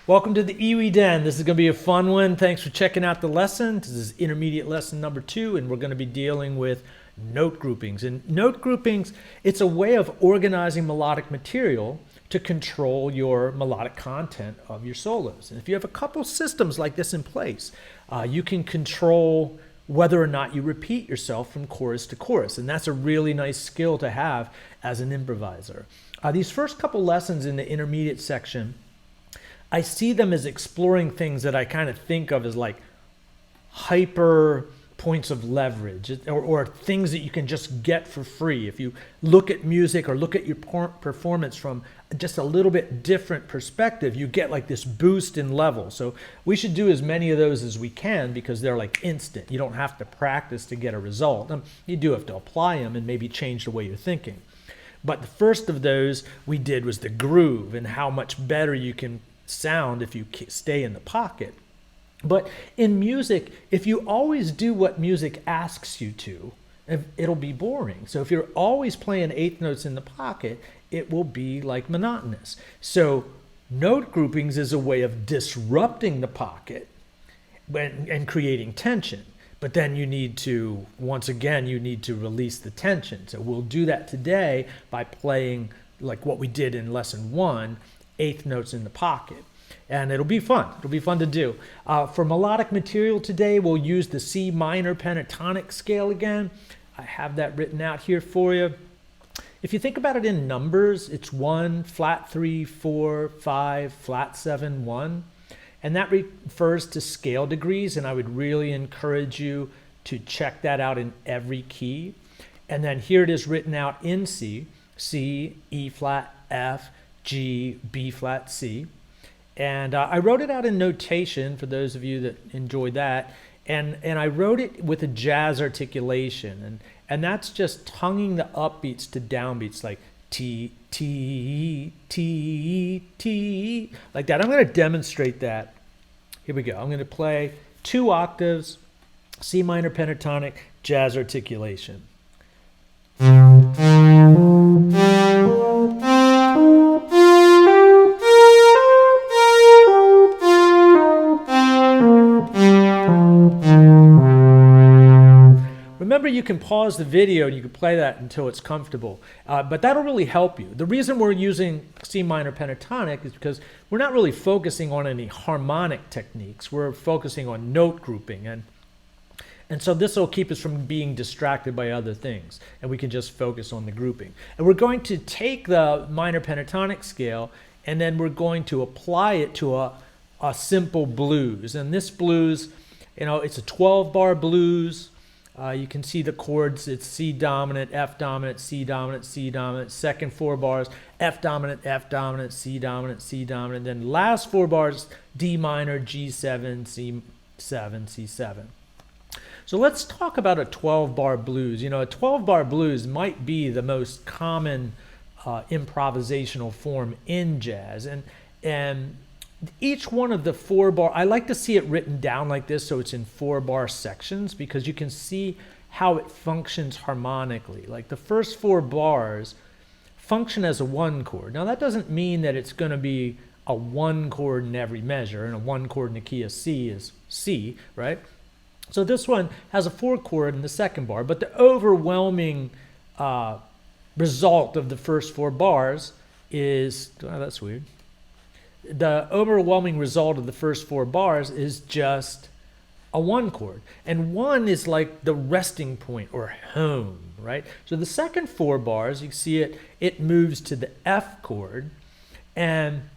Welcome to the EWI Den. This is going to be a fun one. Thanks for checking out the lesson. This is intermediate lesson number 2, and we're going to be dealing with note groupings. And note groupings, it's a way of organizing melodic material to control your melodic content of your solos. And if you have a couple systems like this in place, you can control whether or not you repeat yourself from chorus to chorus. And that's a really nice skill to have as an improviser. These first couple lessons in the intermediate section, I see them as exploring things that I kind of think of as like hyper points of leverage or things that you can just get for free. If you look at music or look at your performance from just a little bit different perspective, you get like this boost in level. So we should do as many of those as we can because they're like instant. You don't have to practice to get a result. You do have to apply them and maybe change the way you're thinking. But the first of those we did was the groove and how much better you can sound if you stay in the pocket. But in music, if you always do what music asks you to, it'll be boring. So if you're always playing eighth notes in the pocket, it will be like monotonous. So note groupings is a way of disrupting the pocket and creating tension. But then you need to, once again, you need to release the tension. So we'll do that today by playing like what we did in lesson 1, eighth notes in the pocket. And it'll be fun. It'll be fun to do. For melodic material today, we'll use the C minor pentatonic scale again. I have that written out here for you. If you think about it in numbers, it's 1, flat 3, 4, 5, flat 7, 1. And that refers to scale degrees, and I would really encourage you to check that out in every key. And then here it is written out in C, C, E flat, F, G, B flat, C. And I wrote it out in notation for those of you that enjoy that. And I wrote it with a jazz articulation. And that's just tonguing the upbeats to downbeats like T, T, T, T, like that. I'm going to demonstrate that. Here we go. I'm going to play 2 octaves, C minor pentatonic, jazz articulation. Remember, you can pause the video and you can play that until it's comfortable, but that'll really help you. The reason we're using C minor pentatonic is because we're not really focusing on any harmonic techniques. We're focusing on note grouping, and so this will keep us from being distracted by other things, and we can just focus on the grouping. And we're going to take the minor pentatonic scale, and then we're going to apply it to a simple blues. And this blues, you know, it's a 12-bar blues. You can see the chords. It's C dominant, F dominant, C dominant, C dominant. Second 4 bars, F dominant, C dominant, C dominant. Then last 4 bars, D minor, G7, C7, C7. So let's talk about a 12-bar blues. You know, a 12-bar blues might be the most common improvisational form in jazz. And each one of the 4 bar, I like to see it written down like this so it's in 4 bar sections because you can see how it functions harmonically. Like the first 4 bars function as a 1 chord. Now that doesn't mean that it's going to be a 1 chord in every measure, and a 1 chord in the key of C is C, right? So this one has a 4 chord in the second bar, but the overwhelming result of the first 4 bars is, oh, that's weird. The overwhelming result of the first 4 bars is just a 1 chord. And 1 is like the resting point or home, right? So the second 4 bars, you see it moves to the F chord. And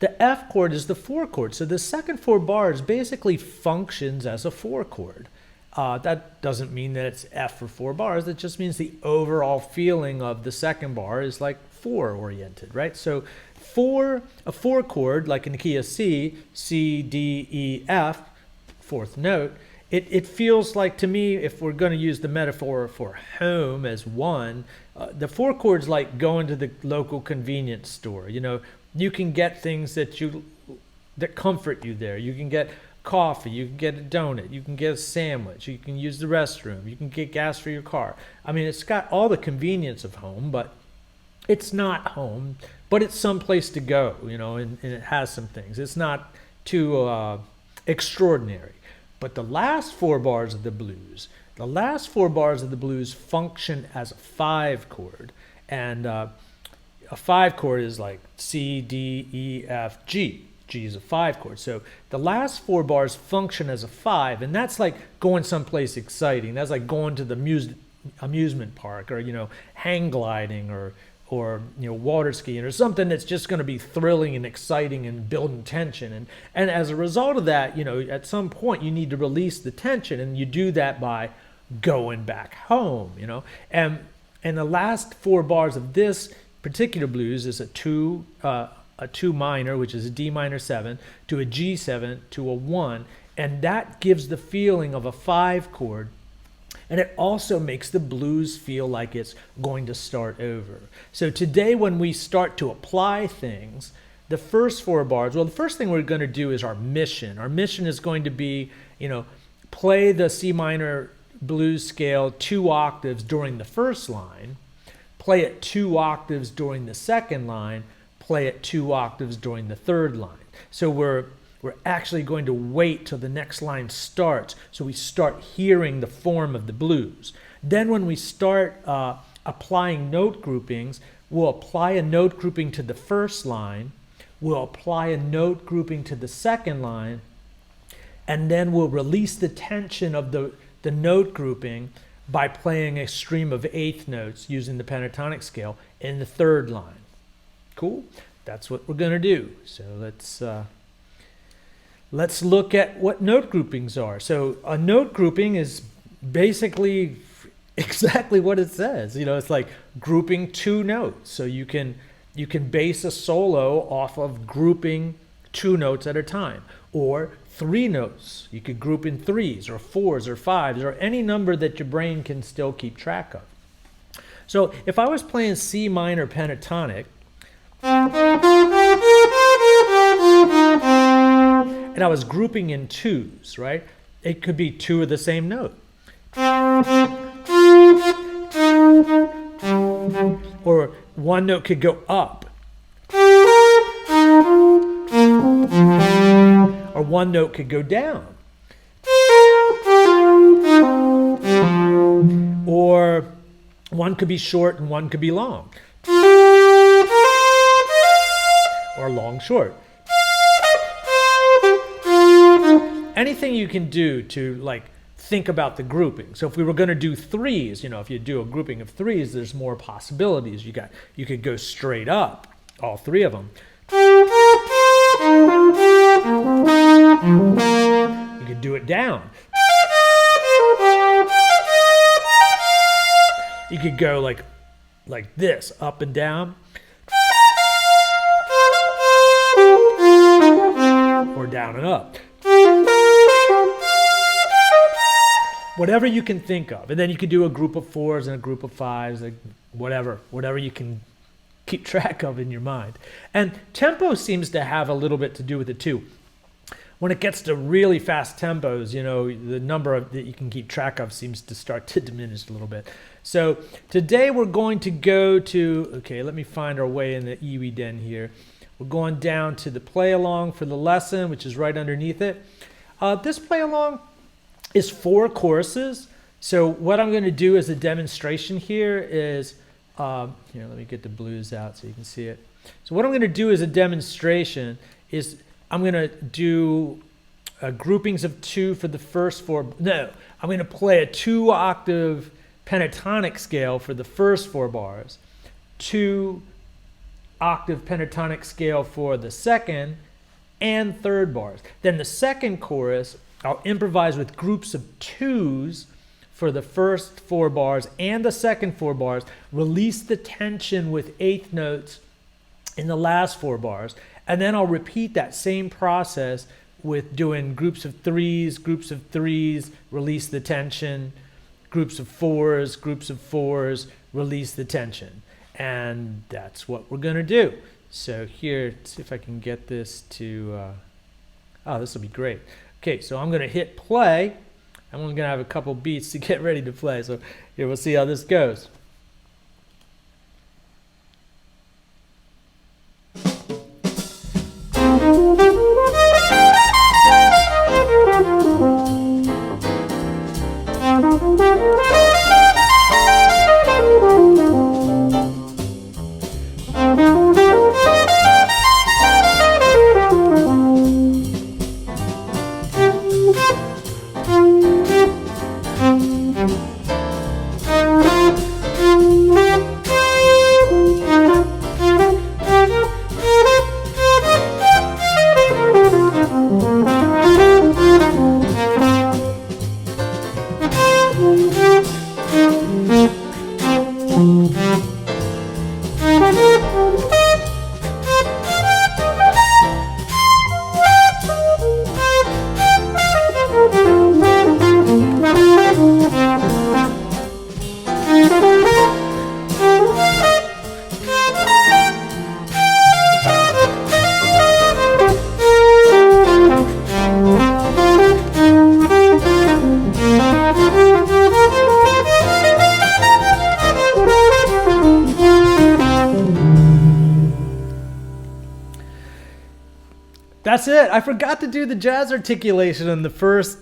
the F chord is the 4 chord. So the second 4 bars basically functions as a 4 chord. That doesn't mean that it's F for 4 bars. That just means the overall feeling of the second bar is like 4 oriented, right? So a 4 chord, like in the key of C, C, D, E, F, 4th note, it feels like to me, if we're going to use the metaphor for home as 1, the 4 chord's like going to the local convenience store. You know, you can get things that comfort you there. You can get coffee, you can get a donut, you can get a sandwich, you can use the restroom, you can get gas for your car. I mean, it's got all the convenience of home, but it's not home but it's someplace to go, and it has some things. It's not too extraordinary. But the last 4 bars of the blues, function as a 5 chord, and a 5 chord is like C, D, E, F, G. G is a 5 chord. So the last 4 bars function as a 5, and that's like going someplace exciting. That's like going to the amusement park, or hang gliding, or water skiing, or something that's just going to be thrilling and exciting and building tension. And as a result of that, at some point you need to release the tension, and you do that by going back home. And the last 4 bars of this particular blues is a 2 minor, which is a D minor 7, to a G7, to a 1, and that gives the feeling of a 5 chord, and it also makes the blues feel like it's going to start over. So today, when we start to apply things, the first 4 bars, well, the first thing we're going to do is our mission. Our mission is going to be, play the C minor blues scale 2 octaves during the first line, play it 2 octaves during the second line, play it 2 octaves during the third line. So we're actually going to wait till the next line starts, so we start hearing the form of the blues. Then when we start applying note groupings, we'll apply a note grouping to the first line, we'll apply a note grouping to the second line, and then we'll release the tension of the note grouping by playing a stream of 8th notes using the pentatonic scale in the third line. Cool? That's what we're going to do. So let's look at what note groupings are. So a note grouping is basically exactly what it says. It's like grouping 2 notes. So you can base a solo off of grouping 2 notes at a time, or 3 notes. You could group in 3s or 4s or 5s, or any number that your brain can still keep track of. So if I was playing C minor pentatonic, and I was grouping in 2s, right? It could be 2 of the same note. Or one note could go up. Or one note could go down. Or one could be short and one could be long. Or long, short. Anything you can do to think about the grouping. So if we were going to do 3s, if you do a grouping of 3s, there's more possibilities. You could go straight up, all 3 of them. You could do it down. You could go like this, up and down. Or down and up. Whatever you can think of. And then you could do a group of 4s and a group of 5s, whatever you can keep track of in your mind. And tempo seems to have a little bit to do with it too. When it gets to really fast tempos, the number that you can keep track of seems to start to diminish a little bit. So today we're going to go to, okay, let me find our way in the EWI den here. We're going down to the play along for the lesson, which is right underneath it. This play along is 4 choruses. So what I'm going to do as a demonstration here is, here, let me get the blues out so you can see it. So what I'm going to do as a demonstration is I'm going to do groupings of 2 for the first 4. No, I'm going to play a 2 octave pentatonic scale for the first 4 bars, 2 octave pentatonic scale for the second and third bars. Then the second chorus, I'll improvise with groups of 2s for the first 4 bars and the second 4 bars, release the tension with 8th notes in the last 4 bars, and then I'll repeat that same process with doing groups of 3s, release the tension, groups of 4s, release the tension. And that's what we're going to do. So here, let's see if I can get this to, this will be great. Okay, so I'm going to hit play. I'm only going to have a couple beats to get ready to play. So here, we'll see how this goes. That's it. I forgot to do the jazz articulation on the first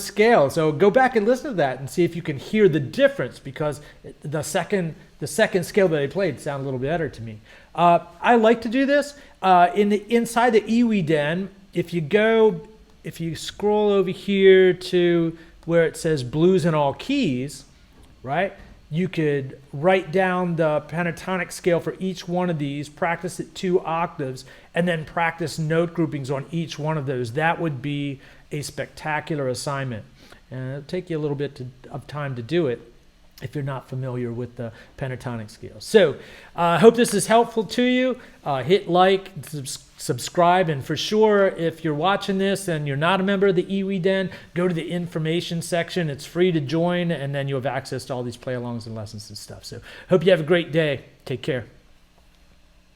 scale. So go back and listen to that and see if you can hear the difference, because the second scale that I played sounded a little better to me. I like to do this inside the EWI den. If you scroll over here to where it says blues in all keys, right? You could write down the pentatonic scale for each one of these, practice it 2 octaves, and then practice note groupings on each one of those. That would be a spectacular assignment. And it'll take you a little bit of time to do it if you're not familiar with the pentatonic scale. So I hope this is helpful to you. Hit like, subscribe, and for sure, if you're watching this and you're not a member of the EWI Den, go to the information section. It's free to join, and then you'll have access to all these play-alongs and lessons and stuff. So hope you have a great day. Take care.